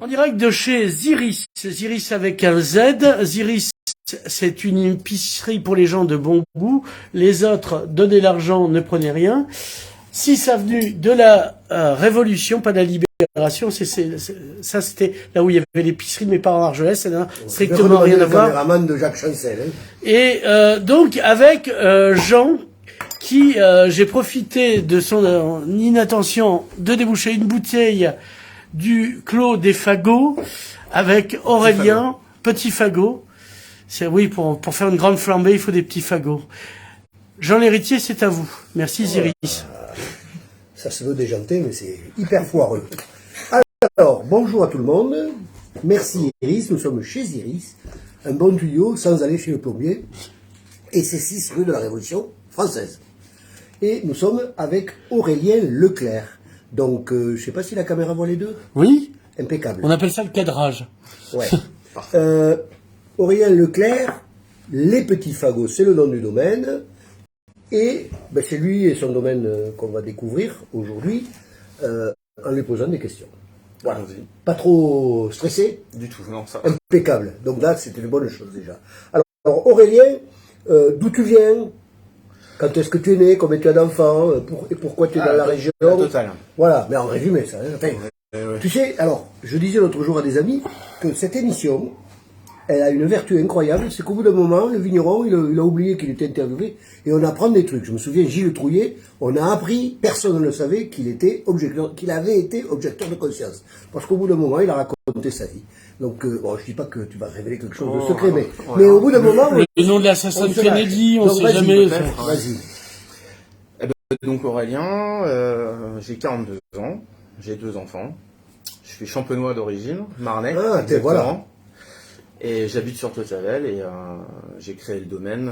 En direct de chez Ziris, Ziris avec un Z. Ziris, c'est une épicerie pour les gens de bon goût. Les autres, donnez l'argent, ne prenez rien. 6 avenue de la Révolution, pas de la Libération. Ça, c'était là où il y avait l'épicerie de mes parents à Argelès. Ça n'a strictement rien à voir. Caméraman de Jacques Chancel. Hein. Et donc, avec Jean, qui j'ai profité de son inattention de déboucher une bouteille du Clos des Fagots avec Aurélien, petit fagot. C'est oui, pour faire une grande flambée, il faut des petits fagots. Jean l'héritier, c'est à vous. Merci Ziris. Ça se veut déjanté, mais c'est hyper foireux. Alors, bonjour à tout le monde. Merci Iris, nous sommes chez Iris. Un bon tuyau sans aller chez le plombier. Et c'est 6 rue de la Révolution française. Et nous sommes avec Aurélien Leclerc. Donc, je ne sais pas si la caméra voit les deux. Oui. Impeccable. On appelle ça le cadrage. Ouais. Aurélien Leclerc, les petits fagots, c'est le nom du domaine. Et ben, c'est lui et son domaine qu'on va découvrir aujourd'hui en lui posant des questions. Voilà. Pas trop stressé? Du tout, non, ça. Impeccable. Donc là, c'était une bonne chose déjà. Alors Aurélien, d'où tu viens? Quand est-ce que tu es né? Combien tu as d'enfants? Et pourquoi tu es dans la région? Total. Voilà, mais en résumé, ça. Hein. Enfin, tu sais, alors, je disais l'autre jour à des amis que cette émission, elle a une vertu incroyable, c'est qu'au bout d'un moment, le vigneron, il a oublié qu'il était interviewé, et on apprend des trucs. Je me souviens, Gilles Trouillet, on a appris, personne ne le savait, qu'il avait été objecteur de conscience. Parce qu'au bout d'un moment, il a raconté sa vie. Donc, bon, je dis pas que tu vas révéler quelque chose de secret, mais au bout d'un moment... Le nom de l'assassin de Kennedy, on sait jamais... Vas-y. Eh ben, donc Aurélien, j'ai 42 ans, j'ai 2 enfants, je suis champenois d'origine, marnais, voilà. Et j'habite sur Totavel et j'ai créé le domaine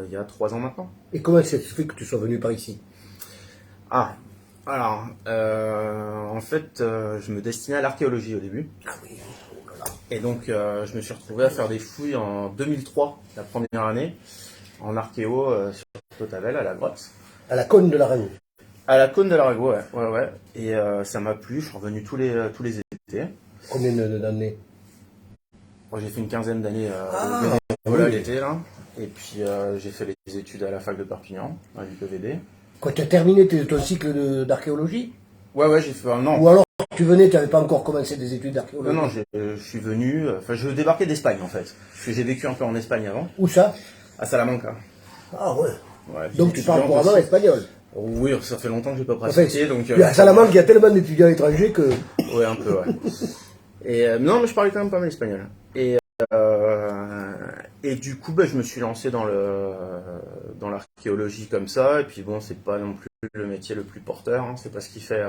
il y a 3 ans maintenant. Et comment ça se fait que tu sois venu par ici? Ah, alors, en fait, je me destinais à l'archéologie au début. Ah oui. Et donc, je me suis retrouvé à faire des fouilles en 2003, la première année, en archéo sur Totavel, à la grotte. À la cône de la Rago. À la cône de la Rago, ouais. Et ça m'a plu, je suis revenu tous les étés. Combien d'années? Bon, j'ai fait une quinzaine d'années l'été, là. Et puis, j'ai fait les études à la fac de Perpignan, à l'UPVD. Quand tu as terminé ton cycle d'archéologie? Ouais, j'ai fait un an. Ou alors, tu venais, tu n'avais pas encore commencé des études d'archéologie? Non, je suis venu... Enfin, je débarquais d'Espagne, en fait. Parce que j'ai vécu un peu en Espagne avant. Où ça? À Salamanca. Ah ouais. Ouais, donc tu parles couramment espagnol? Oui, ça fait longtemps que j'ai pas pratiqué, donc... À Salamanca, il y a tellement d'étudiants étrangers que... Ouais, un peu, ouais. Et non, mais je parlais quand même pas mal espagnol. Et du coup, je me suis lancé dans l'archéologie comme ça. Et puis bon, c'est pas non plus le métier le plus porteur. Hein, c'est pas ce qui fait...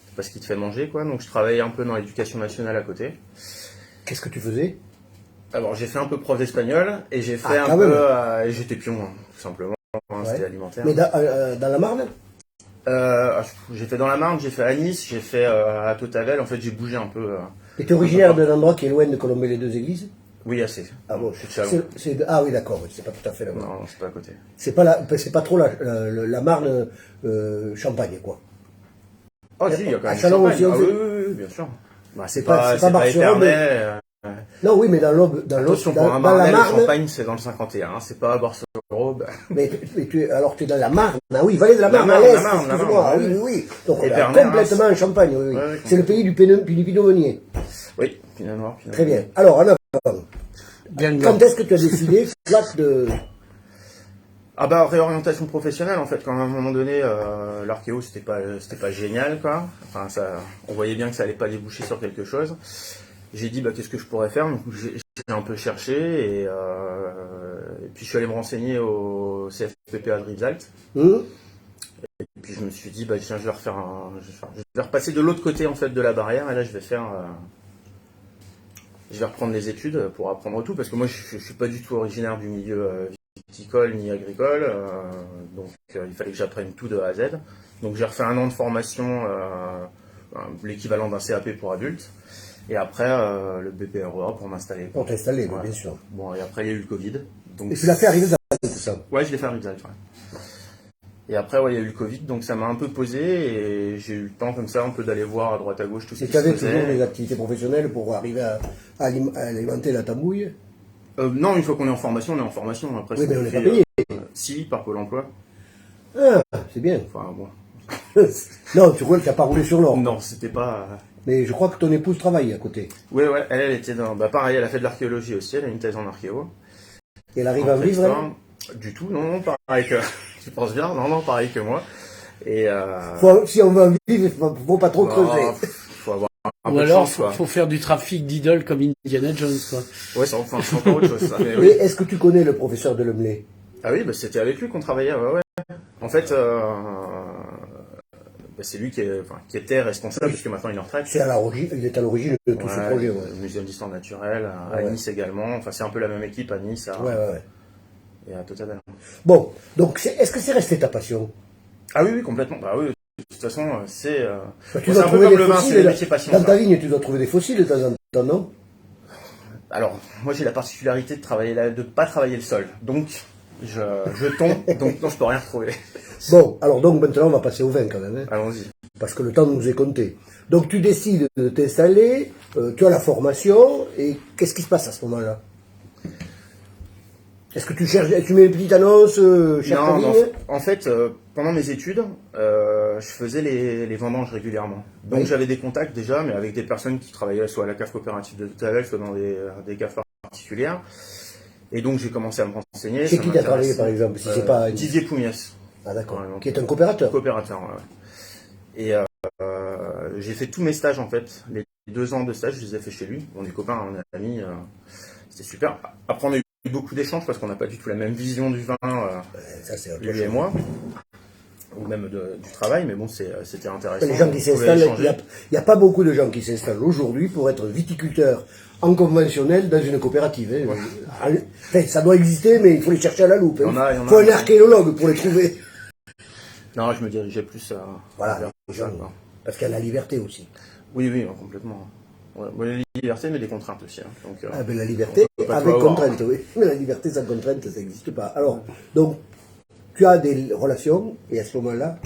c'est pas ce qui te fait manger, quoi. Donc je travaillais un peu dans l'éducation nationale à côté. Qu'est-ce que tu faisais? Alors j'ai fait un peu prof d'espagnol et j'ai fait un peu... et j'étais pion, hein, tout simplement. Hein, c'était alimentaire. Mais dans la Marne? J'ai fait dans la Marne, j'ai fait à Nice, j'ai fait à Totavel. En fait, j'ai bougé un peu. Et tu es originaire d'un endroit qui est loin de Colombey-les-Deux-Églises? Oui, assez. Ah bon, je suis de Chalon. Ah oui, d'accord, c'est pas tout à fait là-bas. Non, c'est pas à côté. C'est pas trop la Marne Champagne, quoi. Oh si, il y a quand même Chalon aussi, oui, bien sûr. Bah, c'est pas Barcelone, Épernay. Non, oui, mais dans l'Aube, attention, pour un Marnais, le Champagne, c'est dans le 51, hein, c'est pas Barcelone. Mais tu es dans la Marne, ah oui, vallée de la Marne, à l'est, excuse-moi, oui. Donc on est complètement en Champagne, oui. C'est le pays du Pinot Meunier. Oui, Pinot Noir, Pinot Très bien. Alors, en avant. Quand est-ce que tu as décidé, de... Ah bah, réorientation professionnelle, en fait, quand à un moment donné, l'archéo, c'était pas génial, quoi. Enfin, on voyait bien que ça allait pas déboucher sur quelque chose. J'ai dit, qu'est-ce que je pourrais faire? Donc, j'ai un peu cherché et puis je suis allé me renseigner au CFPPA de Rivesaltes. Et puis je me suis dit, tiens, je vais repasser de l'autre côté, en fait, de la barrière, et là, je vais reprendre les études pour apprendre tout, parce que moi, je suis pas du tout originaire du milieu viticole ni agricole, donc il fallait que j'apprenne tout de A à Z. Donc j'ai refait un an de formation, l'équivalent d'un CAP pour adultes. Et après, le BPREA pour m'installer. Pour t'installer, bien sûr. Bon, et après, il y a eu le Covid. Donc... Et tu l'as fait à Rivesaltes, c'est ça? Ouais, je l'ai fait à Rivesaltes, ouais. Et après, ouais, il y a eu le Covid, donc ça m'a un peu posé et j'ai eu le temps comme ça un peu d'aller voir à droite à gauche tout ce Et qui tu se avais toujours faisait. des activités professionnelles pour arriver à alimenter la tambouille? Non, une fois qu'on est en formation, on est en formation. Après, Oui, ce mais qu'on on n'est fait, pas payé. si, par Pôle emploi. Ah, c'est bien. Enfin, bon. Non, tu n'as pas roulé sur l'or. Non, c'était pas... Mais je crois que ton épouse travaille à côté. Ouais, elle était dans... Bah, pareil, elle a fait de l'archéologie aussi, elle a une thèse en archéo. Et elle arrive à vivre, elle? Du tout, non, pareil que... Tu penses bien? Non, pareil que moi. Et Si on veut en vivre, il ne faut pas trop creuser. Faut avoir un Ou peu de alors, chance, quoi. faut faire du trafic d'idoles comme Indiana Jones, quoi. Ouais, c'est encore autre chose, ça. Mais Et oui. est-ce que tu connais le professeur de Lemley? Ah oui, bah, c'était avec lui qu'on travaillait, ouais. En fait, bah, c'est lui qui était responsable, puisque maintenant il est en retraite. Il est à l'origine de tout ce projet. Ouais. Le Muséum d'histoire naturelle, à Nice également. Enfin, c'est un peu la même équipe à Nice Ouais. et à Total. Bon, donc est-ce que c'est resté ta passion? Ah oui, complètement. Bah oui, de toute façon, c'est Tu c'est dois un peu trouver comme des le vin, c'est fossiles des métiers passion. dans ta vigne, tu dois trouver des fossiles de temps en temps, non? Alors, moi j'ai la particularité de travailler de pas travailler le sol. Donc, je tombe, donc non, je peux rien retrouver. Bon, alors donc maintenant on va passer au vin quand même, hein, Allons-y. parce que le temps nous est compté. Donc tu décides de t'installer, tu as la formation, et qu'est-ce qui se passe à ce moment-là? Est-ce que tu mets une petite annonce chaque Non, vigne? en fait, pendant mes études, je faisais les vendanges régulièrement. Donc Oui. j'avais des contacts déjà, mais avec des personnes qui travaillaient soit à la cave coopérative de Tavel, soit dans des caves particulières. Et donc j'ai commencé à me renseigner. Chez ça qui tu as travaillé m'intéressait. par exemple, si c'est pas... Didier Poumiès, Ah d'accord, Ouais, qui est un coopérateur. coopérateur. Ouais. Et j'ai fait tous mes stages en fait. Les 2 ans de stage, je les ai fait chez lui. On est copains, on est amis. C'était super. Après, on a eu beaucoup d'échanges parce qu'on n'a pas du tout la même vision du vin, Ça c'est autre lui chose. et moi, ou même du travail, mais bon, c'était intéressant. Les gens qui On pouvait s'installent, échanger. il n'y a pas beaucoup de gens qui s'installent aujourd'hui pour être viticulteurs en conventionnel dans une coopérative. Hein. Enfin, ça doit exister, mais il faut les chercher à la loupe. Il faut un archéologue pour les trouver. Non, je me dirigeais plus Voilà, vers les ça, gens, quoi. parce qu'il y a la liberté aussi. Oui, complètement. Ouais, la liberté, mais des contraintes aussi. Hein. Donc, Ah ben, la liberté on peut pas avec tout avoir. contrainte, oui. Mais la liberté sans contrainte, ça n'existe pas. Alors, donc, tu as des relations, et à ce moment-là,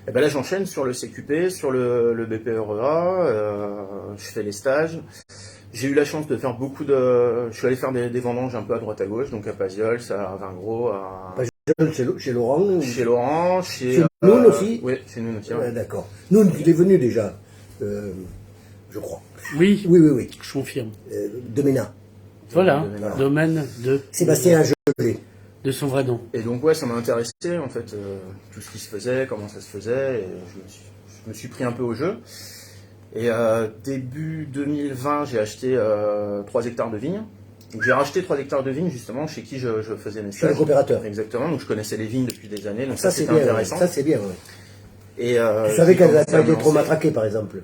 Et ben là, j'enchaîne sur le CQP, sur le BPREA, je fais les stages. J'ai eu la chance de faire je suis allé faire des vendanges un peu à droite à gauche, donc à Paziols, à Vingros, chez Laurent, chez Laurent, Chez Noun aussi. Oui, chez Noun aussi. ouais, Ouais. d'accord. Nous, il est venu déjà, je crois. Oui, Oui. je confirme. De Ménat. Voilà, Voilà. domaine Sébastien Agelet. de son vrai nom. Et donc ouais, ça m'a intéressé en fait, tout ce qui se faisait, comment ça se faisait, et je me suis pris un peu au jeu. Et début 2020, j'ai acheté 3 hectares de vignes. Donc j'ai racheté 3 hectares de vignes justement chez qui je faisais mes Chez stages. le coopérateur. Exactement, donc je connaissais les vignes depuis des années, donc Ça, ça c'est c'était bien. intéressant. Ça, c'est bien, ouais. Et, Tu savais j'ai qu'elle n'avait commencé à pas été me trop lancer. matraquée, par exemple.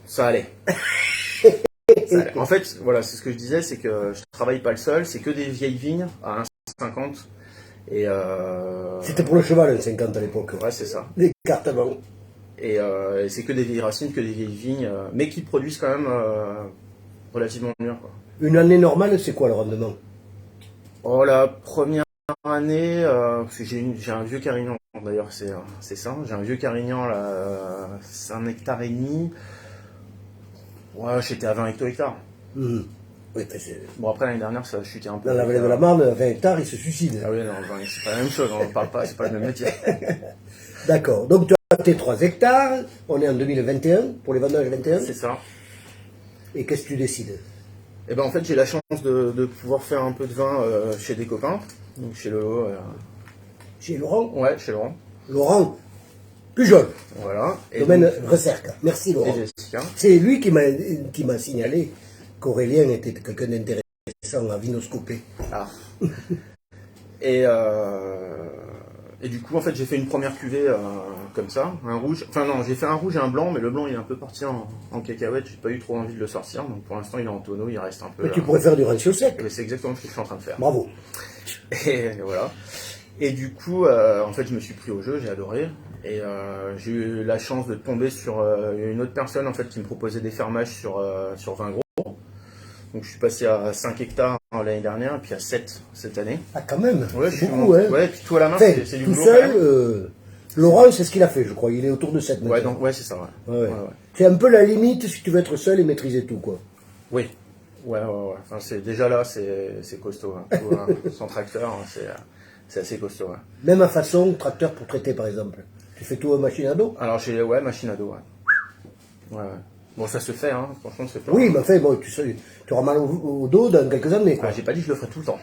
Ça allait. Ça allait. En fait, voilà, c'est ce que je disais, c'est que je travaille pas le seul, c'est que des vieilles vignes à 1,50. Et C'était pour le cheval, un 50 à l'époque. ouais, c'est ça. L'écartement. Et c'est que des vieilles racines, que des vieilles vignes, mais qui produisent quand même relativement mûr, quoi. Une année normale, c'est quoi le rendement? Oh, la première année, parce que j'ai un vieux Carignan, d'ailleurs, c'est ça. J'ai un vieux Carignan, là, c'est 1,5 hectare. Ouais, j'étais à 20 hecto-hectares. Oui, enfin, c'est... Bon, après, l'année dernière, ça a chuté un peu. Dans la vallée de la Marne, 20 hectares, il se suicide. Ah oui, non, c'est pas la même chose, on parle pas, c'est pas le même métier. D'accord. Donc, tu as tes 3 hectares. On est en 2021, pour les vendanges 21. C'est ça. Et qu'est-ce que tu décides? Et ben en fait, j'ai la chance de pouvoir faire un peu de vin chez des copains, donc chez Lolo. Chez Laurent? Ouais, chez Laurent. Laurent Pujol, Voilà. Et domaine donc, Recerca. Merci et Laurent. Jessica. C'est lui qui m'a signalé qu'Aurélien était quelqu'un d'intéressant à vinoscoper. Ah. Et du coup, en fait, j'ai fait une première cuvée comme ça, un rouge. Enfin non, j'ai fait un rouge et un blanc, mais le blanc il est un peu parti en cacahuète. J'ai pas eu trop envie de le sortir, donc pour l'instant il est en tonneau, il reste un peu. Mais tu pourrais faire du rancio sec. Mais c'est exactement ce que je suis en train de faire. Bravo. Et voilà. Et du coup, en fait, je me suis pris au jeu, j'ai adoré. Et j'ai eu la chance de tomber sur une autre personne en fait qui me proposait des fermages sur Vingros. Donc je suis passé à 5 hectares l'année dernière et puis à 7 cette année. Ah, quand même. Ouais, C'est beaucoup, hein. Ouais, puis tout à la main, Enfin, c'est du tout boulot. seul, quand même. Laurent, c'est ce qu'il a fait, je crois. Il est autour de 7 Ouais, maintenant. donc, ouais, c'est ça, ouais. Ouais, ouais. Ouais, ouais. C'est un peu la limite si tu veux être seul et maîtriser tout, quoi. Oui. Ouais. Enfin, déjà là, c'est costaud. Hein. Tout, hein, sans tracteur, hein, c'est assez costaud. Ouais. Même à façon tracteur pour traiter, par exemple. Tu fais tout en machine à dos? Alors, machine à dos, ouais. Ouais. Bon, ça se fait, hein. Franchement, c'est pas. Oui, mais enfin, bon, tu auras mal au dos dans quelques années, quoi. Ah, j'ai pas dit que je le ferai tout le temps.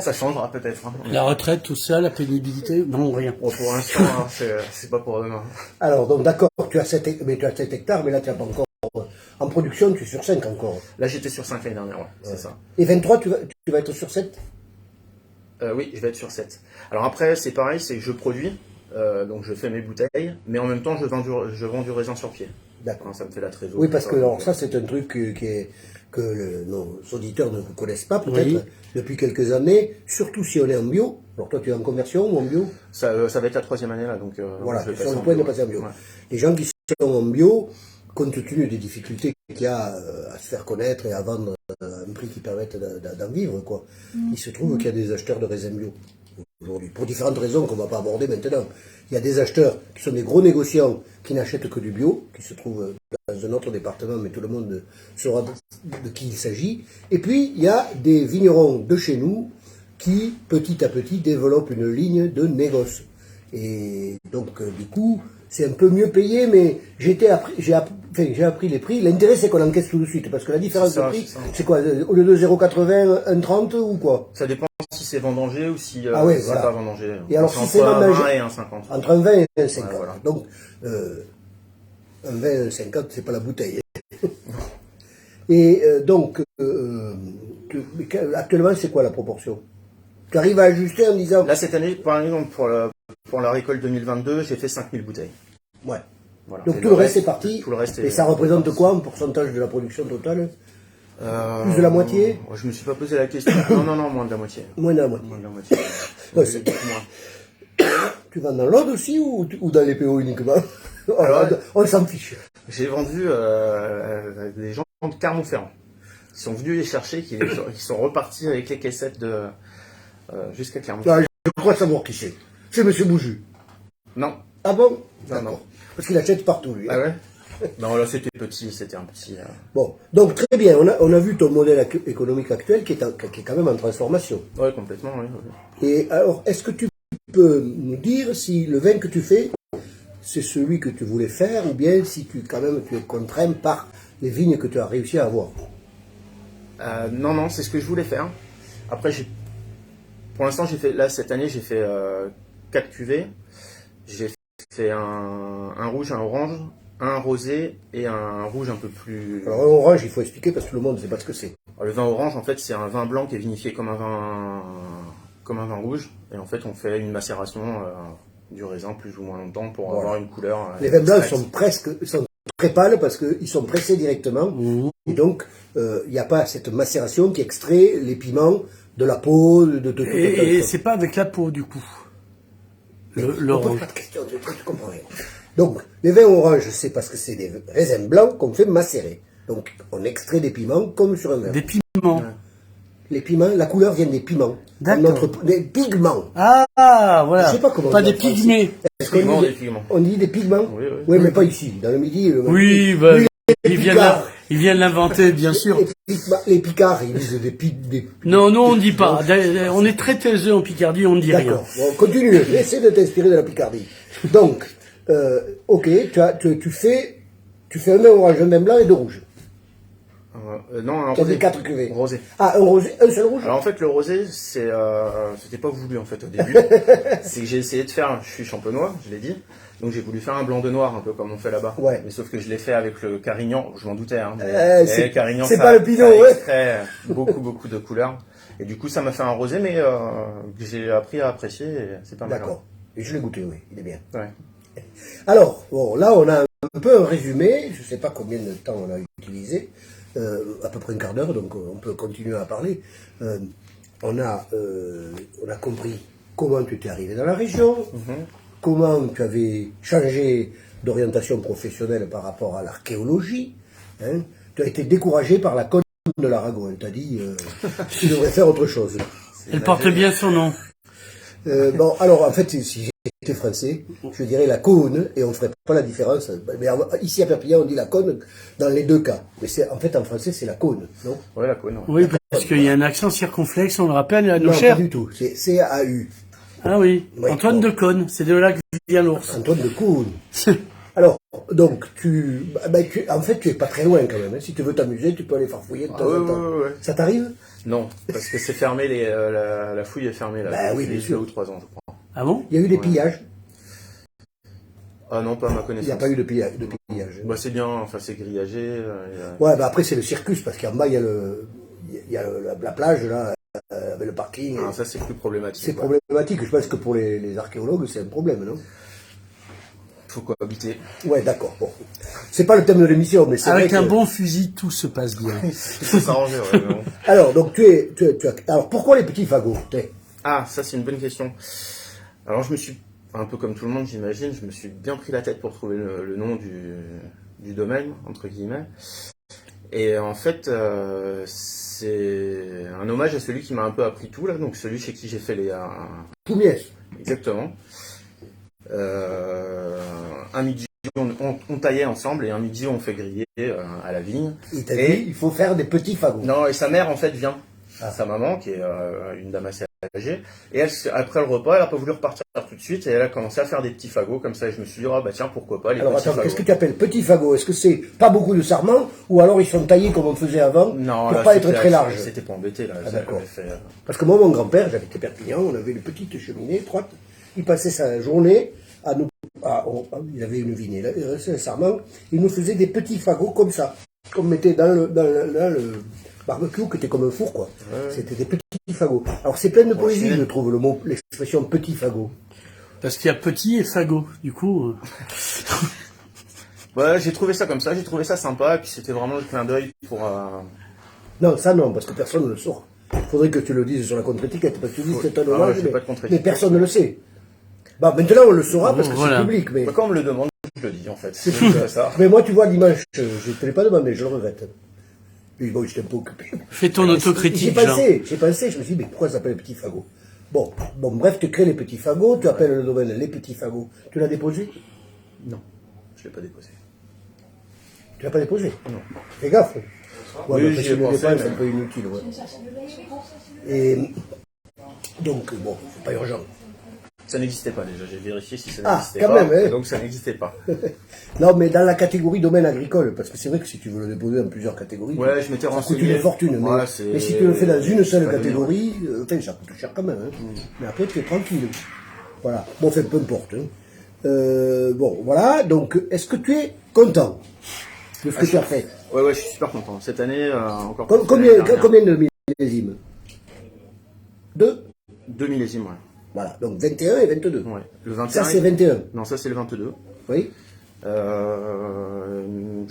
Ça changera peut-être. Hein. La retraite, tout ça, la pénibilité, non, rien. Bon, pour l'instant, hein, c'est pas pour demain. Alors, donc, d'accord, tu as 7 hectares, mais là, tu n'as pas encore. En production, tu es sur 5 encore. Là, j'étais sur 5 l'année dernière, ouais, c'est ça. Et 23, tu vas être sur 7? Oui, je vais être sur 7. Alors après, c'est pareil, c'est que je produis, donc je fais mes bouteilles, mais en même temps, je vends du raisin sur pied. D'accord. Hein, ça me fait la trésorerie. Oui, parce que alors, ça, c'est un truc que nos auditeurs ne connaissent pas, peut-être, Oui. depuis quelques années, surtout si on est en bio. Alors, toi, tu es en conversion ou en bio? Ça va être la 3e année, là, donc Voilà, je vais sur passer le en point de bio, passer en bio. ouais. Les gens qui sont en bio, compte tenu des difficultés qu'il y a à se faire connaître et à vendre à un prix qui permette d'en vivre, quoi, il se trouve qu'il y a des acheteurs de raisins bio aujourd'hui, pour différentes raisons qu'on ne va pas aborder maintenant. Il y a des acheteurs qui sont des gros négociants qui n'achètent que du bio, qui se trouvent dans un autre département, mais tout le monde saura de qui il s'agit. Et puis, il y a des vignerons de chez nous qui, petit à petit, développent une ligne de négoce. Et donc, du coup, c'est un peu mieux payé, mais j'ai appris les prix. L'intérêt, c'est qu'on encaisse tout de suite, parce que la différence de prix, c'est quoi? Au lieu de 0,80, 1,30 ou quoi? Ça dépend si c'est vendangé ou si Ah ouais, c'est voilà. pas vendangé. Et alors, si c'est entre un vendangé, 20 et un 50. entre un 20 et un 50. Ouais, voilà. Donc, un 20 et un 50, c'est pas la bouteille. Et donc, actuellement, c'est quoi la proportion? Tu arrives à ajuster en disant... Là, cette année, par exemple, pour la récolte 2022, j'ai fait 5000 bouteilles. Ouais. Voilà. Donc Et tout le reste est parti. Tout le reste Et ça représente quoi en pourcentage de la production totale? Plus de la moitié? Je me suis pas posé la question. Non, moins de la moitié. Moins de la moitié. Moins de la moitié. Ouais, c'est- Moins. Tu vas dans l'Aude aussi ou dans les PO uniquement? Alors, On s'en fiche. J'ai vendu des gens de Clermont-Ferrand. Ils sont venus les chercher, qui sont repartis avec les caissettes jusqu'à Clermont-Ferrand. Ah, je crois savoir qui c'est. C'est Monsieur Bouju. Non. Ah bon? Non, D'accord. non. Parce qu'il achète partout, lui. Ah ouais. Non, là c'était petit, c'était un petit. Bon, donc très bien, on a vu ton modèle économique actuel qui est quand même en transformation. Ouais, complètement, oui. Oui. Et alors, est-ce que tu peux nous dire si le vin que tu fais, c'est celui que tu voulais faire, ou bien si tu es contraint par les vignes que tu as réussi à avoir? Non, c'est ce que je voulais faire. Après, pour l'instant, cette année, j'ai fait 4 cuvées. J'ai fait un rouge, un orange, un rosé et un rouge un peu plus... Alors, un orange, il faut expliquer parce que le monde ne sait pas ce que c'est. Alors, le vin orange, en fait, c'est un vin blanc qui est vinifié comme un vin rouge. Et en fait, on fait une macération du raisin plus ou moins longtemps pour Voilà. avoir une couleur. Les vins blancs extraite. sont très pâles parce qu'ils sont pressés directement. Et donc, il n'y a pas cette macération qui extrait les piments de la peau, de tout. Et c'est pas avec la peau, du coup. On pose L'orange. pas de questions, tu comprends rien. Donc, les vins oranges, c'est parce que c'est des raisins blancs qu'on fait macérer. Donc, on extrait des piments comme sur un vin. Des piments. Les piments, la couleur vient des piments. D'accord. Des pigments. Ah, voilà. Je sais pas comment Pas on dit des en français. pygmées. Est-ce qu'on Pigments, dit des pigments. On dit des pigments? Oui. Oui, mais pas ici. Dans le midi. Oui, bah, il vient de l'inventer, bien sûr. Les Picards, ils disent des... Non, on dit pas. On est très taiseux en Picardie, on ne dit rien. D'accord. Bon, continue. Essaie de t'inspirer de la Picardie. Donc, ok, tu fais un vin orange, un vin blanc et deux rouges. Non, un Tu as rosé. fait 4 cuvées. Rosé. Ah, un seul rouge? Alors en fait, le rosé, c'était pas voulu en fait au début. C'est que j'ai essayé de faire, je suis champenois, je l'ai dit, donc j'ai voulu faire un blanc de noir, un peu comme on fait là-bas. Ouais. Mais sauf que je l'ai fait avec le Carignan, je m'en doutais. Hein, c'est Carignan, pas ça- le Pinot, ça ouais. extrait beaucoup de couleurs. Et du coup, ça m'a fait un rosé, mais que j'ai appris à apprécier. Et c'est pas mal. D'accord. Et je l'ai goûté, oui, il est bien. Ouais. Alors, bon, là, on a un peu un résumé. Je ne sais pas combien de temps on a utilisé. À peu près un quart d'heure, donc on peut continuer à parler. On a compris comment tu étais arrivé dans la région, comment tu avais changé d'orientation professionnelle par rapport à l'archéologie. Hein. Tu as été découragé par la de l'Aragon. Elle t'a dit, tu devrais faire autre chose. Elle porte bien son nom. Bon, alors, en fait, si j'étais français, je dirais la cône, et on ne ferait pas la différence. Mais ici, à Perpignan, on dit la cône dans les deux cas. Mais en fait, en français, c'est la cône, non? Ouais, la cône. Ouais. Oui, parce qu'il y a un accent circonflexe, on le rappelle à nos Non, chers. pas du tout. C'est C-A-U. Ah oui, Ouais, Antoine bon. de Caunes, c'est de là que vient l'ours. Antoine de Cône. Alors, donc, en fait, tu es pas très loin quand même. Hein. Si tu veux t'amuser, tu peux aller farfouiller de temps en temps. Ouais. Ça t'arrive? Non, parce que c'est fermé, la fouille est fermée là. Bah oui, depuis bien sûr. 2 ou 3 ans, je crois. Ah bon? Il y a eu des pillages. Ah non, pas à ma Il connaissance. n'y a pas eu de pillage. Bah c'est bien, enfin c'est grillagé. Ouais, bah après, c'est le circus, parce qu'en bas, il y a, la plage, là, avec le parking. Ah, ça c'est plus problématique. C'est ouais. problématique. Je pense que pour les archéologues, c'est un problème, non? Faut cohabiter. Ouais, d'accord. Bon. C'est pas le thème de l'émission, mais c'est vrai Avec un que... bon fusil, tout se passe bien. Il faut s'arranger, ouais, mais bon. Alors, donc, alors, pourquoi les petits fagots? Ah, ça c'est une bonne question. Alors je me suis, un peu comme tout le monde j'imagine, je me suis bien pris la tête pour trouver le nom du domaine, entre guillemets. Et en fait, c'est un hommage à celui qui m'a un peu appris tout, là, donc celui chez qui j'ai fait les... Poumiès. Exactement. Un midi, on taillait ensemble et un midi, on fait griller à la vigne. Il t'a dit, il faut faire des petits fagots. Non, et sa mère, en fait, vient. Ah. Sa maman, qui est une dame assez âgée. Et elle, après le repas, elle n'a pas voulu repartir tout de suite et elle a commencé à faire des petits fagots comme ça. Et je me suis dit, oh bah tiens, pourquoi pas les Alors petits attends, fagots. qu'est-ce que tu appelles petits fagots? Est-ce que c'est pas beaucoup de sarments ou alors ils sont taillés comme on faisait avant Non, pour là, pas être c'était- très large? C'était pas embêté, là. Ah, d'accord. J'avais fait, Parce que moi, mon grand-père, j'habitais Perpignan, on avait une petite cheminée étroite. Il passait sa journée à nous... il avait une vigne, il restait un sarment. Il nous faisait des petits fagots comme ça, qu'on mettait dans le barbecue, qui était comme un four, quoi. Ouais. C'était des petits fagots. Alors c'est plein de poésie, final. je trouve, l'expression petit fagot. Parce qu'il y a petit et fagot, du coup. Ouais, j'ai trouvé ça comme ça, j'ai trouvé ça sympa. Et puis c'était vraiment le clin d'œil pour... Non, ça non, parce que personne ne le saura. Il faudrait que tu le dises sur la contre-étiquette, parce que tu dis que c'est un Ah ouais, hommage, je fais pas de mais contre-étiquette. personne ne le sait. Bah, maintenant on le saura parce que Voilà. c'est public, mais... Bah, quand on me le demande, je le dis en fait. C'est juste ça. Mais moi, tu vois, dimanche, je ne te l'ai pas demandé, je le regrette. Puis bon, j'étais un peu occupé. Fais ton autocritique, J'ai Jean. pensé, je me suis dit, mais pourquoi ça s'appelle Petit Fagot? Bon, bref, tu crées les petits fagots, tu appelles le domaine les petits fagots. Tu l'as déposé? Non, je l'ai pas déposé. Tu l'as pas déposé? Non. Fais gaffe. Ouais, Oui, mais j'y ai c'est une pensé, dépense mais- un peu inutile, ouais. Et donc, bon, c'est pas urgent. Ça n'existait pas déjà, j'ai vérifié si ça Ah, n'existait quand pas. même, hein. Donc ça n'existait pas. Non, mais dans la catégorie domaine agricole, parce que c'est vrai que si tu veux le déposer dans plusieurs catégories, Ouais, je m'étais ça coûte renseigné. une fortune. Ouais, mais si tu le fais dans une seule c'est pas catégorie, enfin, ça coûte cher quand même. Hein. Mais après, tu es tranquille. Voilà. Bon, enfin, peu importe. Hein. Bon, voilà. Donc, est-ce que tu es content de ce que tu as fait? Ouais, je suis super content. Cette année, encore plus. Combien, l'année dernière. combien de millésimes? 2? 2 millésimes, ouais. Voilà. Donc, 21 et 22. Ouais. Le 21. Ça, c'est 21. Non, ça c'est le 22. Oui. Je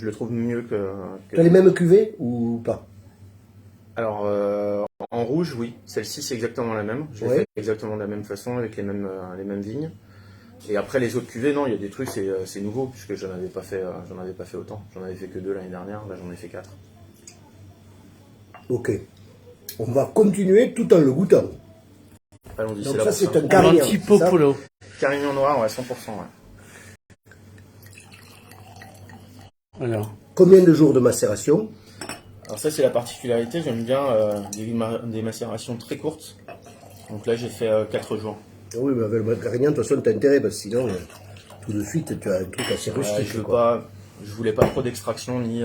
le trouve mieux que... Tu as les mêmes cuvées ou pas? Alors, en rouge, oui. Celle-ci, c'est exactement la même. Je l'ai Ouais. fait exactement de la même façon, avec les mêmes vignes. Et après, les autres cuvées, non, il y a des trucs, c'est nouveau, puisque j'en avais pas fait autant. J'en avais fait que 2 l'année dernière, là j'en ai fait 4. Ok. On va continuer tout en le goûtant. Allons-y, Donc c'est ça, c'est un Un carignan. petit c'est ça popolo. Carignan noir, ouais, 100%, ouais. Alors. Combien de jours de macération? Alors ça, c'est la particularité, j'aime bien des macérations très courtes. Donc là, j'ai fait 4 jours. Oui, mais avec le carignan, de toute façon, t'as intérêt, parce que sinon, tout de suite, tu as un truc assez rustique. Je voulais pas trop d'extraction, ni...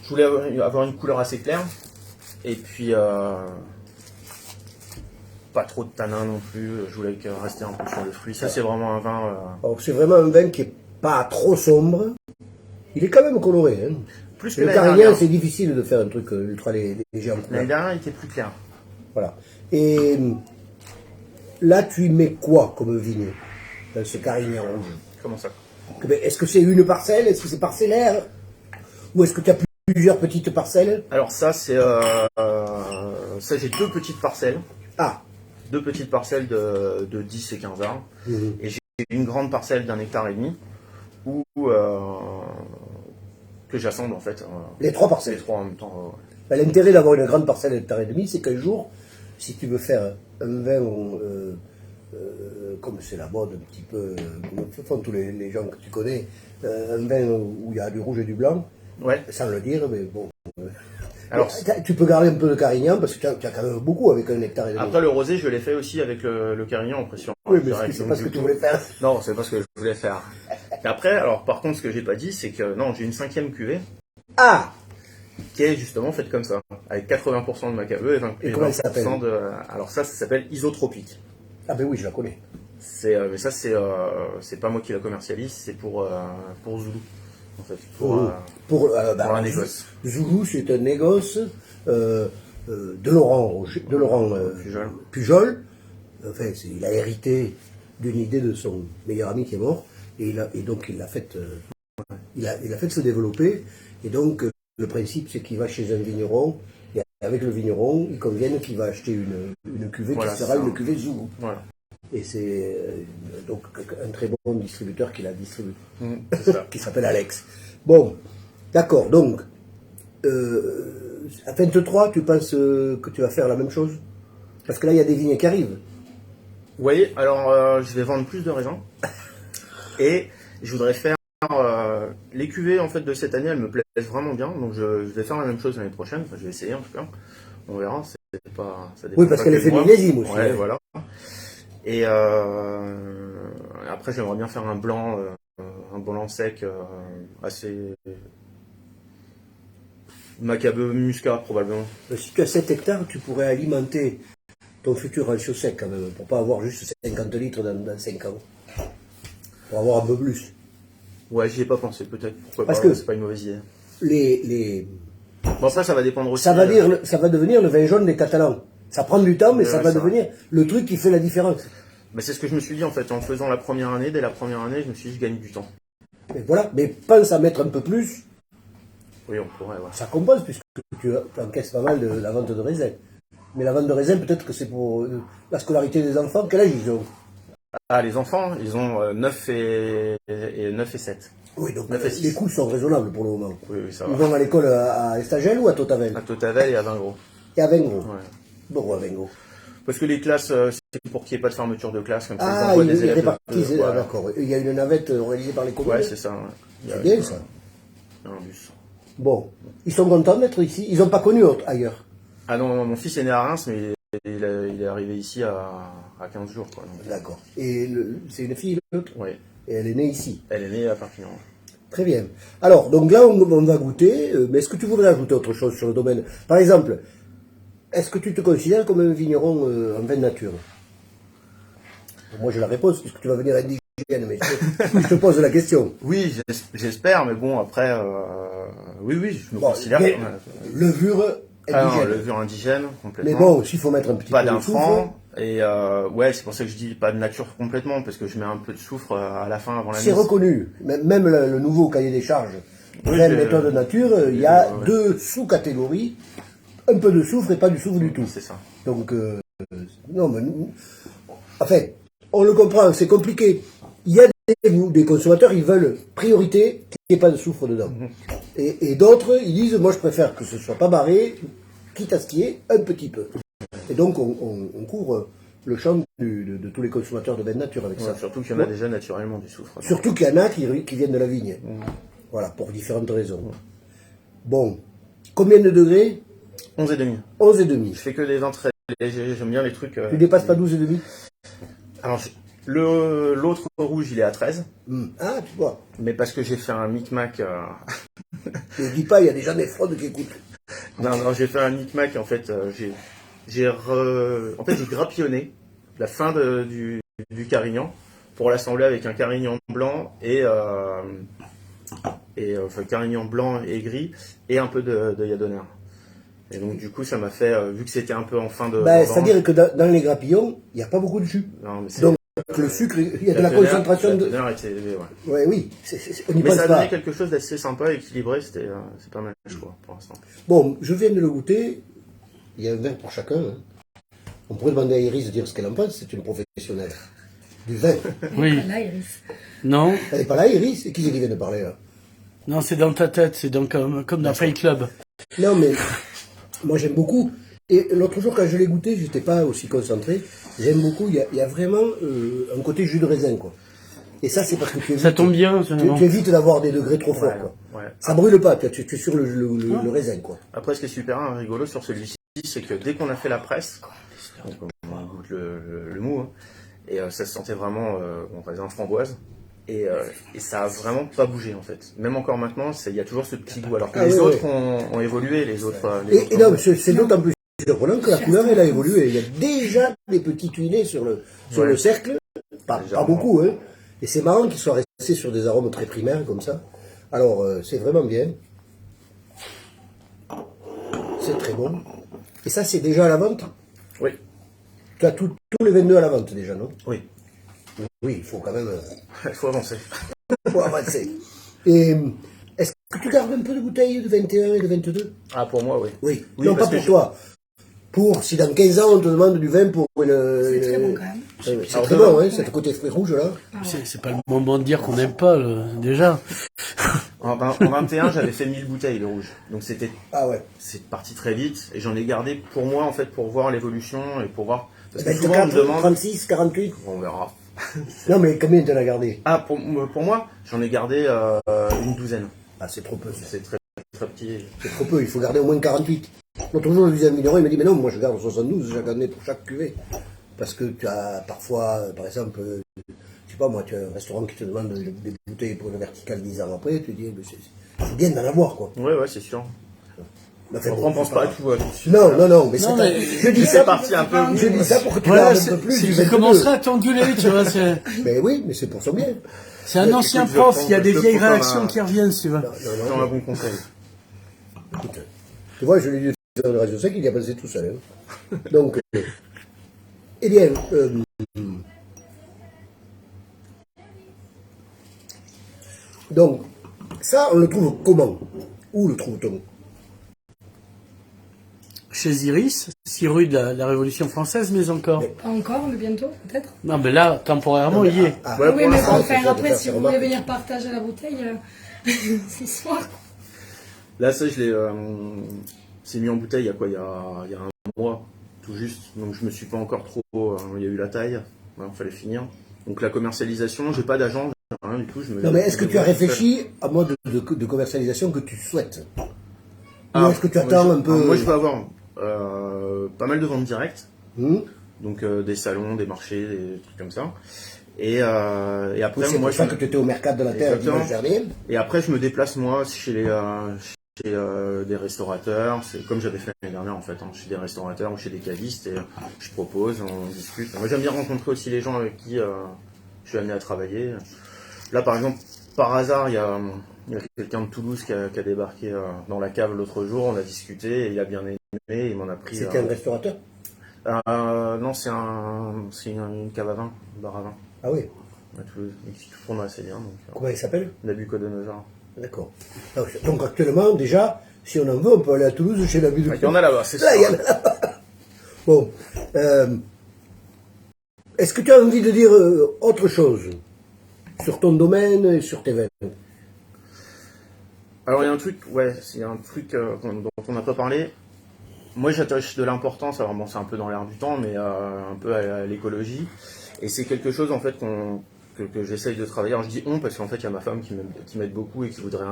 Je voulais avoir une couleur assez claire. Et puis... pas trop de tanin non plus, je voulais rester un peu sur le fruit. Ça, c'est vraiment un vin... Alors, c'est vraiment un vin qui est pas trop sombre. Il est quand même coloré. Hein. Plus que Le l'année carignan, dernière. c'est difficile de faire un truc ultra léger en couleur. L'année dernière, il était plus clair. Voilà. Et là, tu y mets quoi comme vigne dans ce carignan rouge? Comment ça? Est-ce que c'est une parcelle? Est-ce que c'est parcellaire? Ou est-ce que tu as plusieurs petites parcelles? Alors ça, c'est... ça, j'ai 2 petites parcelles. Ah. 2 petites parcelles de 10 et 15 arbres. Et j'ai une grande parcelle d'1,5 hectare où que j'assemble en fait. Les 3 Les parcelles. 3 en même temps. Ben, l'intérêt d'avoir une grande parcelle d'hectare et demi, c'est qu'un jour, si tu veux faire un vin, comme c'est la mode un petit peu, comme font tous les gens que tu connais, un vin où il y a du rouge et du blanc, Ouais. sans le dire, mais bon. Alors, Tu peux garder un peu de Carignan, parce que tu as quand même beaucoup avec un hectare et demi. après le rosé, je l'ai fait aussi avec le Carignan en pression. Oui, mais Direct, c'est donc, pas ce que du tu coup- voulais faire. Non, c'est pas ce que je voulais faire. Et après, alors par contre, ce que j'ai pas dit, c'est que non, j'ai une 5e cuvée Ah! qui est justement faite comme ça, avec 80% de Macabeu et 20%, Et comment elle s'appelle de. Alors ça s'appelle isotropique. Ah ben oui, je la connais. Mais ça, c'est pas moi qui la commercialise, c'est pour Zulu, en fait. Pour pour un négoce. Zoulou, c'est un négoce de Laurent, Pujol. Pujol. Enfin, il a hérité d'une idée de son meilleur ami qui est mort, et donc il l'a fait, il a fait se développer. Et donc le principe, c'est qu'il va chez un vigneron, et avec le vigneron, il convient qu'il va acheter une cuvée Voilà, qui sera c'est ça. une cuvée Zoulou. Voilà. Et c'est donc un très bon distributeur qui l'a distribué, C'est ça. qui s'appelle Alex. Bon, d'accord, donc, à 23, tu penses que tu vas faire la même chose? Parce que là, il y a des vignes qui arrivent. Vous voyez, alors je vais vendre plus de raisins et je voudrais faire les cuvées en fait de cette année, elles me plaisent vraiment bien, donc je vais faire la même chose l'année prochaine. Enfin, je vais essayer en tout cas. On verra. C'est pas. Ça dépend Oui, parce pas qu'elle que est fait de moi. millésime aussi. Ouais, hein. voilà. Et après, j'aimerais bien faire un blanc sec assez Macabeu muscat probablement. Si tu as 7 hectares, tu pourrais alimenter ton futur rancho sec quand même, pour pas avoir juste 50 litres dans 5 ans. Pour avoir un peu plus. Ouais, j'y ai pas pensé, peut-être. Pourquoi Parce pas, que- c'est pas une mauvaise idée. Les... Bon, ça va dépendre aussi. ça va devenir le vin jaune des Catalans. Ça prend du temps, mais Ouais, ça va ça va. devenir le truc qui fait la différence. Bah, c'est ce que je me suis dit en fait, en faisant la première année, dès la première année, je me suis dit je gagne du temps. Mais voilà, mais pense à mettre un peu plus, Oui, on pourrait, ouais. ça compense puisque tu encaisses pas mal de la vente de raisin. Mais la vente de raisin, peut-être que c'est pour la scolarité des enfants. Quel âge ils ont? Ah, les enfants, ils ont 9 et 7. Oui, donc 9 et 6. les coûts sont raisonnables pour le moment. Oui, ça Ils va. vont à l'école à Estagel ou à Totavel? À Totavel et à 20 gros. Et à Vengo. Ouais. Bon, à Vengo. Parce que les classes, c'est pour qu'il n'y ait pas de fermeture de classe, comme ça ils Ah, envoient ils des élèves. répartissent, ah, voilà. d'accord. Il y a une navette réalisée par les communes. Ouais, c'est ça. Ouais. Il y a C'est bien une- ça. il y a un bus. Bon, ils sont contents d'être ici. Ils n'ont pas connu ailleurs. Ah non, mon fils est né à Reims, mais il est arrivé ici à 15 jours. Quoi, donc. D'accord. Et c'est une fille, l'autre, Ouais. et elle est née ici. Elle est née à Perpignan. Très bien. Alors, donc là, on va goûter. Mais est-ce que tu voudrais ajouter autre chose sur le domaine? Par exemple, est-ce que tu te considères comme un vigneron en vin de nature? Moi, j'ai la réponse, puisque tu vas venir indigène, mais je te pose la question. Oui, j'espère, mais bon, après, oui, je me Bon, considère mais- comme levure ah non, indigène. levure indigène, complètement. Mais bon, s'il faut mettre un petit Pas peu de d'un soufre, franc. Et ouais, c'est pour ça que je dis pas de nature complètement, parce que je mets un peu de soufre à la fin avant la c'est mise. reconnu. Même le nouveau cahier des charges, Oui, même je- méthode nature, il y a ouais. 2 sous-catégories. Un peu de soufre et pas du soufre du tout. C'est ça. Donc, non, mais enfin, on le comprend, c'est compliqué. Il y a des consommateurs, ils veulent priorité qu'il n'y ait pas de soufre dedans. Et d'autres, ils disent, moi je préfère que ce soit pas barré, quitte à ce qu'il y ait un petit peu. Et donc, on couvre le champ de tous les consommateurs de vin de nature avec Ouais, ça. surtout qu'il y en a déjà naturellement du soufre. Surtout qu'il y en a qui viennent de la vigne. Voilà, pour différentes raisons. Bon, combien de degrés? 11,5. 11,5. Je fais que des vins très légers, j'aime bien les trucs. Tu dépasses pas 12,5? Alors, l'autre rouge, il est à 13, Ah, tu vois. mais parce que j'ai fait un micmac. Ne dis pas, il y a des gens des fraudes qui écoutent. Non, j'ai fait un micmac, en fait, j'ai grappillonné la fin du Carignan pour l'assembler avec un Carignan blanc enfin, Carignan blanc et gris et un peu de Yadonner. Et donc, du coup, ça m'a fait, vu que c'était un peu en fin de. Ben, vendange, c'est-à-dire que dans les grappillons, il n'y a pas beaucoup de jus. non, mais c'est- Donc, le sucre, il y a de la Yadonner- concentration de... Yadonner était élevé, ouais. Ouais, oui, on n'y Mais pense ça a pas. donné quelque chose d'assez sympa, équilibré, c'est pas mal, je crois, pour l'instant. Bon, je viens de le goûter. Il y a un verre pour chacun. Hein. On pourrait demander à Iris de dire ce qu'elle en pense. C'est une professionnelle du vin. Oui. Là, Iris. Non. Elle n'est pas là, Iris? Et qui c'est qui vient de parler, là? Non, c'est dans ta tête, c'est comme dans Fight Club. Non, mais moi j'aime beaucoup. Et l'autre jour, quand je l'ai goûté, j'étais pas aussi concentré. J'aime beaucoup. Il y a vraiment un côté jus de raisin, quoi. Et ça, c'est parce que tu évites, Ça tombe bien, tu évites d'avoir des degrés trop forts, quoi. Ouais. Ça brûle pas, tu es sur le raisin, quoi. Après, ce qui est super rigolo sur celui-ci, c'est que dès qu'on a fait la presse, donc on goûte le mou, hein, et ça se sentait vraiment raisin framboise. Et ça a vraiment pas bougé en fait. Même encore maintenant, il y a toujours ce petit goût. Alors que les autres ont évolué, les autres. Et non, c'est d'autant plus surprenant que la couleur elle a évolué. Il y a déjà des petits tuilés sur le cercle, pas beaucoup, hein. Et c'est marrant qu'ils soient restés sur des arômes très primaires comme ça. Alors c'est vraiment bien. C'est très bon. Et ça c'est déjà à la vente? Oui. Tu as tous les 22 à la vente déjà, non? Oui. Oui, il faut quand même. Il faut avancer. Il faut avancer. Et est-ce que tu gardes un peu de bouteilles de 21 et de 22? Ah, pour moi, oui. Oui. Oui, Non, pas pour toi. Pour si dans 15 ans on te demande du vin pour une. C'est très bon quand même. C'est très bon, hein, cet côté fruit rouge là. C'est pas le moment de dire qu'on n'aime pas, déjà. En 21, j'avais fait 1000 bouteilles de rouge. Donc c'était. Ah ouais. C'est parti très vite. Et j'en ai gardé pour moi, en fait, pour voir l'évolution et pour voir. Parce que 24, souvent, on me demande. 36, 48. On verra. Non, mais combien tu en as gardé? Ah, pour moi, j'en ai gardé une douzaine. Ah, c'est trop peu. C'est très, très petit. C'est trop peu, il faut garder au moins 48. L'autre jour, je disais à un vigneron, il m'a dit, mais non, moi je garde 72 chaque année pour chaque cuvée. Parce que tu as parfois, par exemple, je sais pas moi, tu as un restaurant qui te demande des bouteilles pour une verticale 10 ans après, tu dis, c'est bien d'en avoir, quoi. Ouais, c'est sûr. Enfin, On pense pas à tout. Non, mais Non, mais je dis ça parti un peu. Je dis ça pour que tu Voilà, gardes un peu plus du tu 22. commenceras à t'engueuler, tu vois. Mais oui, mais c'est pour son bien. C'est un ancien écoute, je prof, prends- il y a des je vieilles prends réactions un- qui reviennent, si tu veux. Dans un bon conseil. Écoute, tu vois, je lui ai dit dans le radio sec, il y a passé tout seul. Hein. Donc, eh bien, donc, ça, on le trouve comment? Où le trouve-t-on? Chez Iris, 6 rue de la Révolution française, mais encore. Pas encore, mais bientôt, peut-être. Non, mais là, temporairement, il y est. Ouais, Oui, pour mais l'instant, bon, c'est enfin, ça, de après, faire si ses vous voulez remarques. venir partager la bouteille ce soir. Là, ça, je l'ai. C'est mis en bouteille il y a quoi? Il y a un mois, tout juste. Donc, je me suis pas encore trop. Il y a eu la taille. Il fallait finir. Donc, la commercialisation, j'ai pas d'agent, rien du tout. Non, mais est-ce que tu as réfléchi à mode de commercialisation que tu souhaites? Ou est-ce que tu attends un peu? Moi, je veux avoir pas mal de ventes directes. Donc, des salons, des marchés, des trucs comme ça. Et après, C'est moi, pour ça que tu étais au Mercat de la Terre Exactement. dimanche dernier. Et après, je me déplace moi chez des restaurateurs. C'est comme j'avais fait l'année dernière en fait, hein, chez des restaurateurs ou chez des cavistes et je propose, on discute. Moi, j'aime bien rencontrer aussi les gens avec qui je suis amené à travailler. Là, par exemple, par hasard, il y a quelqu'un de Toulouse qui a débarqué dans la cave l'autre jour. On a discuté et il a bien aimé. Il m'en a pris. C'était un restaurateur? Non, c'est une cave à vin, un bar à vin. Ah oui. À Toulouse, qui tourne assez bien. Donc, Comment il s'appelle? Nabucodonosor. D'accord. Donc actuellement, déjà, si on en veut, on peut aller à Toulouse chez la ville de Il y en a là-bas, c'est Là, ça. il y en a là-bas. Bon. Est-ce que tu as envie de dire autre chose sur ton domaine et sur tes vins? Alors il y a un truc, dont on n'a pas parlé. Moi j'attache de l'importance, alors bon c'est un peu dans l'air du temps, mais un peu à l'écologie. Et c'est quelque chose en fait que j'essaye de travailler. Alors je dis on parce qu'en fait il y a ma femme qui m'aide beaucoup et qui voudrait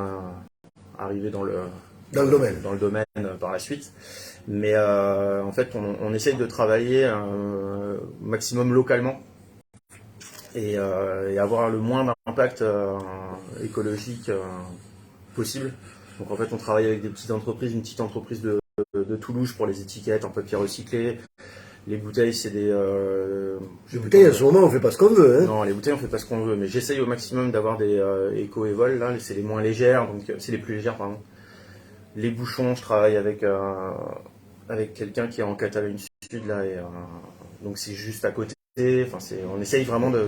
arriver dans le domaine par la suite. Mais en fait on essaye de travailler maximum localement et avoir le moins d'impact écologique possible. Donc en fait on travaille avec des petites entreprises, une petite entreprise de Toulouse pour les étiquettes en papier recyclé. Les bouteilles c'est des... Les bouteilles, à ce moment, on fait pas ce qu'on veut. Hein. Non, les bouteilles on fait pas ce qu'on veut, mais j'essaye au maximum d'avoir des éco-évol, là, c'est les moins légères, donc c'est les plus légères pardon. Les bouchons, je travaille avec quelqu'un qui est en Catalogne Sud là, et donc c'est juste à côté. Enfin, on essaye vraiment de...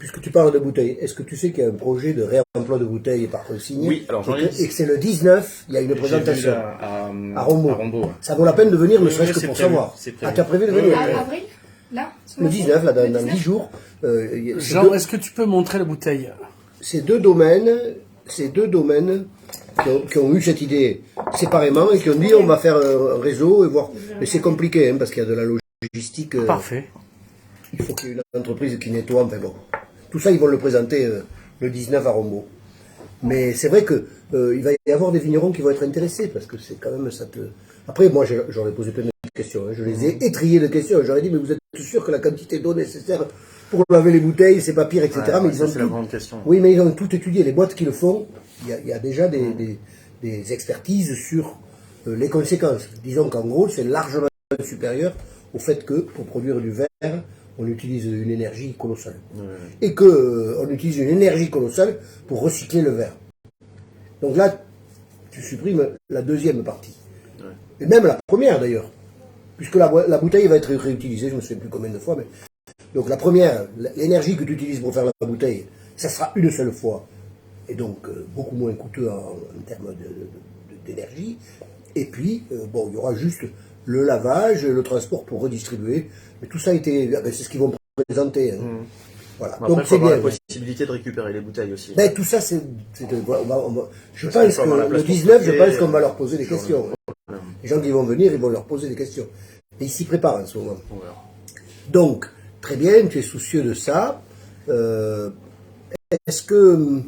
Puisque tu parles de bouteilles, est-ce que tu sais qu'il y a un projet de réemploi de bouteilles par signé? Oui, alors j'en ai et que c'est le 19, il y a une présentation à Rombaud. Ouais. Ça vaut la peine de venir, ne Oui, serait-ce oui, que c'est pour prévu, savoir. c'est prévu. Ah, tu as prévu de venir? Avril Là Le 19, là, dans 10 jours. Jean, est-ce que tu peux montrer la bouteille? Ces deux domaines, c'est deux domaines qui ont eu cette idée séparément et qui ont dit on va faire un réseau et voir. Mais c'est compliqué, hein, parce qu'il y a de la logistique. Parfait. Il faut qu'il y ait une entreprise qui nettoie. Enfin bon, tout ça, ils vont le présenter le 19 à Rombaud. Mais c'est vrai que il va y avoir des vignerons qui vont être intéressés parce que c'est quand même ça te. Après, moi, j'aurais posé plein de questions. Hein. Je les ai étriés de questions. J'aurais dit, mais vous êtes sûr que la quantité d'eau nécessaire pour laver les bouteilles, c'est pas pire, etc. Ouais, mais ils ont c'est la grande question. Oui, mais ils ont tout étudié. Les boîtes qui le font, il y a déjà des expertises sur les conséquences. Disons qu'en gros, c'est largement supérieur au fait que pour produire du verre, on utilise une énergie colossale. Et que on utilise une énergie colossale pour recycler le verre. Donc là, tu supprimes la deuxième partie. Et même la première d'ailleurs. Puisque la bouteille va être réutilisée, je ne me souviens plus combien de fois, mais. Donc la première, l'énergie que tu utilises pour faire la bouteille, ça sera une seule fois. Et donc beaucoup moins coûteux en termes d'énergie. Et puis, bon, il y aura juste le lavage, le transport pour redistribuer. Mais tout ça a été. C'est ce qu'ils vont présenter. Hein. Voilà. Après, Donc il faut c'est avoir bien. la possibilité de récupérer les bouteilles aussi. Ben, tout ça, c'est. Je Parce pense qu'il faut avoir la que le place pour 19, je stocker, pense qu'on va leur poser des sur le- questions. Les gens qui vont venir, ils vont leur poser des questions. Et ils s'y préparent en ce moment. On verra. Donc, très bien, tu es soucieux de ça. Est-ce que.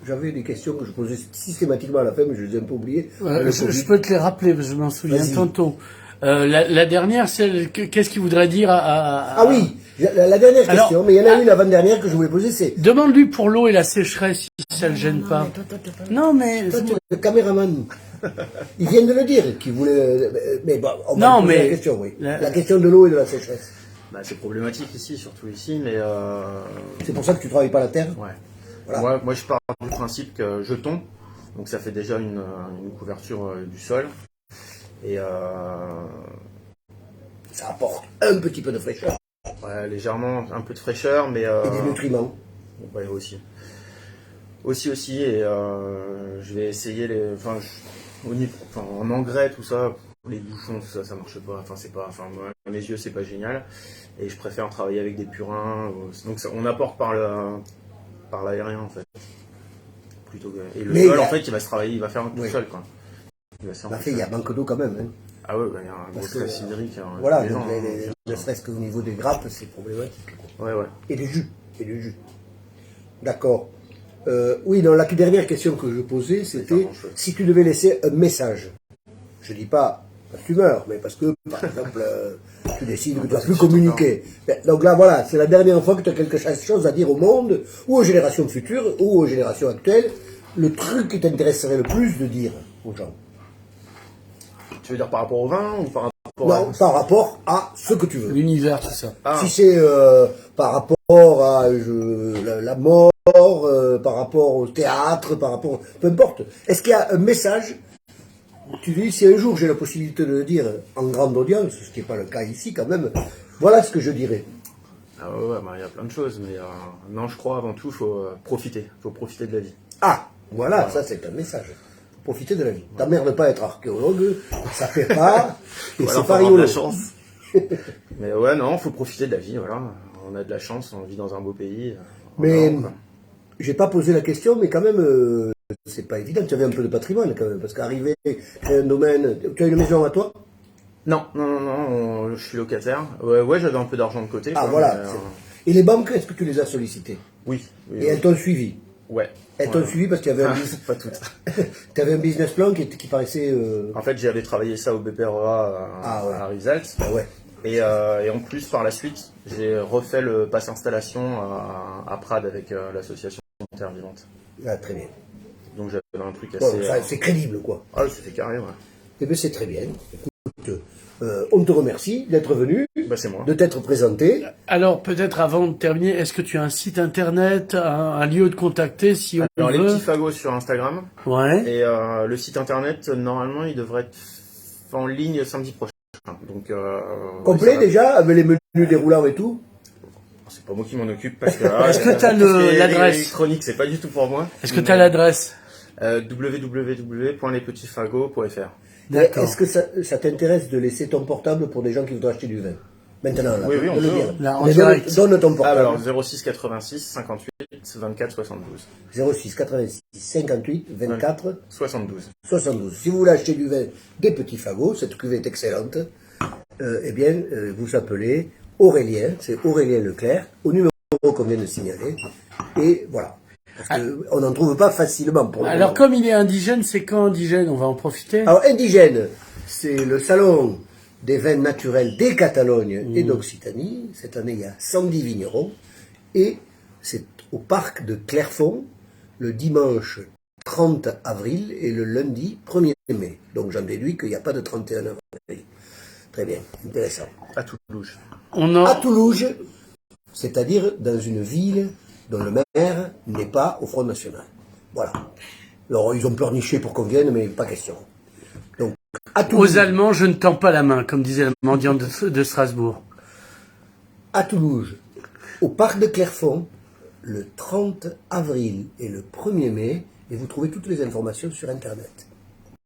J'avais des questions que je posais systématiquement à la fin, mais je les ai un peu oubliées. Je peux te les rappeler, parce que je m'en souviens Vas-y. tantôt. La dernière, c'est qu'est-ce qu'il voudrait dire Ah oui, la dernière Alors, question, mais il y en a une avant-dernière que je voulais poser, c'est. Demande-lui pour l'eau et la sécheresse, si ça le gêne pas. Non, mais... Toi, tu es le caméraman. Ils viennent de le dire, qu'ils voulaient. Mais bon, on va Non, poser mais- la question, oui. la- La question de l'eau et de la sécheresse. Bah, c'est problématique ici, surtout ici, mais C'est pour ça que tu travailles pas la terre. ouais. Voilà. Moi, je pars du principe que je tombe, donc ça fait déjà une couverture du sol. Et Ça apporte un petit peu de fraîcheur ouais, légèrement un peu de fraîcheur, mais et des nutriments. ouais, aussi, et je vais essayer en engrais, tout ça, les bouchons, ça marche pas. Moi, à mes yeux, c'est pas génial, et je préfère travailler avec des purins. Donc on apporte par l'aérien en fait, plutôt que. Et le Mais sol, il y a- en fait, il va se travailler, il va faire tout Oui. seul, quoi. Il va se faire En tout fait, il y a seul. manque d'eau quand même. Hein. Ah ouais, il y a un gros Parce que, stress hydrique. Voilà, tous les donc ans, ne serait-ce qu'au niveau des grappes, c'est problématique. Quoi. Ouais. Et du jus. D'accord. Oui, non, la dernière question que je posais, c'était grand-chose. si tu devais laisser un message. Je dis pas parce que tu meurs, mais parce que, par exemple, tu décides que tu vas plus communiquer. Donc là, voilà, c'est la dernière fois que tu as quelque chose à dire au monde, ou aux générations futures, ou aux générations actuelles, le truc qui t'intéresserait le plus de dire aux gens. Tu veux dire par rapport au vin ou par rapport Non, par rapport à ce que tu veux. L'univers, tout ça. Ah. Si c'est par rapport à la mort, par rapport au théâtre, par rapport... Peu importe. Est-ce qu'il y a un message? Tu dis, si un jour j'ai la possibilité de le dire en grande audience, ce qui n'est pas le cas ici quand même, voilà ce que je dirais. Ah ouais, bah, il y a plein de choses, mais non, je crois avant tout, il faut profiter. Il faut profiter de la vie. Ah, voilà, ça c'est un message. Profiter de la vie. T'emmerdes pas à être archéologue, ça fait pas, et Voilà, c'est faut pas avoir de rigolo. la chance. Mais ouais, non, faut profiter de la vie, voilà. On a de la chance, on vit dans un beau pays. Mais Voilà, quoi. j'ai pas posé la question, mais quand même, c'est pas évident. Tu avais un peu de patrimoine quand même, parce qu'arriver, créer un domaine, tu as une maison à toi? Non, je suis locataire. Ouais, j'avais un peu d'argent de côté. Ah quoi, voilà. mais, Et les banques, est-ce que tu les as sollicitées? oui. Et elles t'ont suivi? Ouais. Elles t'ont suivi parce qu'il y avait Pas toutes. tu avais un business plan qui paraissait... En fait, j'avais travaillé ça au BPREA Ah ouais. à Risaltes. Ah ouais. Et en plus, par la suite, j'ai refait le pass installation à Prades avec l'association Terre Vivante. Ah, très bien. Donc j'avais un truc Bon, assez. ça, c'est crédible, quoi. Ah, c'était carré, ouais. Eh bien, c'est très bien. Écoute, on te remercie d'être venu, Bah, c'est moi. de t'être présenté. Alors, peut-être avant de terminer, est-ce que tu as un site internet, un lieu de contacter si on Alors, les veut petits fagots sur Instagram. Ouais. Et le site internet, normalement, il devrait être en ligne samedi prochain. Donc, Complet ouais, ça va. déjà, avec les menus déroulants et tout. C'est pas moi qui m'en occupe parce que. Est-ce que t'as tout ce qui est l'adresse électronique, c'est pas du tout pour moi. Est-ce que tu as l'adresse www.lespetitsfagots.fr. D'accord. Est-ce que ça t'intéresse de laisser ton portable pour des gens qui voudraient acheter du vin? Maintenant, là, Oui, oui, on de le peut. dire. Là, en Mais direct. donne ton Ah, portable. alors 06 86 58 24 72. 06 86 58 24 72. 72. Si vous voulez acheter du vin des petits fagots, cette cuvée est excellente, eh bien, vous appelez Aurélien, c'est Aurélien Leclerc, au numéro qu'on vient de signaler. Et voilà. Parce qu'on n'en trouve pas facilement pour le Alors, moment. comme il est indigène, c'est quand indigène? On va en profiter. Alors, Indigène, c'est le salon des vins naturels des Catalogne et d'Occitanie. Cette année, il y a 110 vignerons. Et c'est au parc de Clairefonds, le dimanche 30 avril et le lundi 1er mai. Donc, j'en déduis qu'il n'y a pas de 31 avril. Très bien, intéressant. À Toulouse. On en... À Toulouse, c'est-à-dire dans une ville dont le maire n'est pas au Front National. Voilà. Alors, ils ont pleurniché pour qu'on vienne, mais pas question. Donc, à Toulouse, Aux Allemands, je ne tends pas la main, comme disait la mendiante de Strasbourg. à Toulouse, au parc de Clairefonds, le 30 avril et le 1er mai, et vous trouvez toutes les informations sur Internet.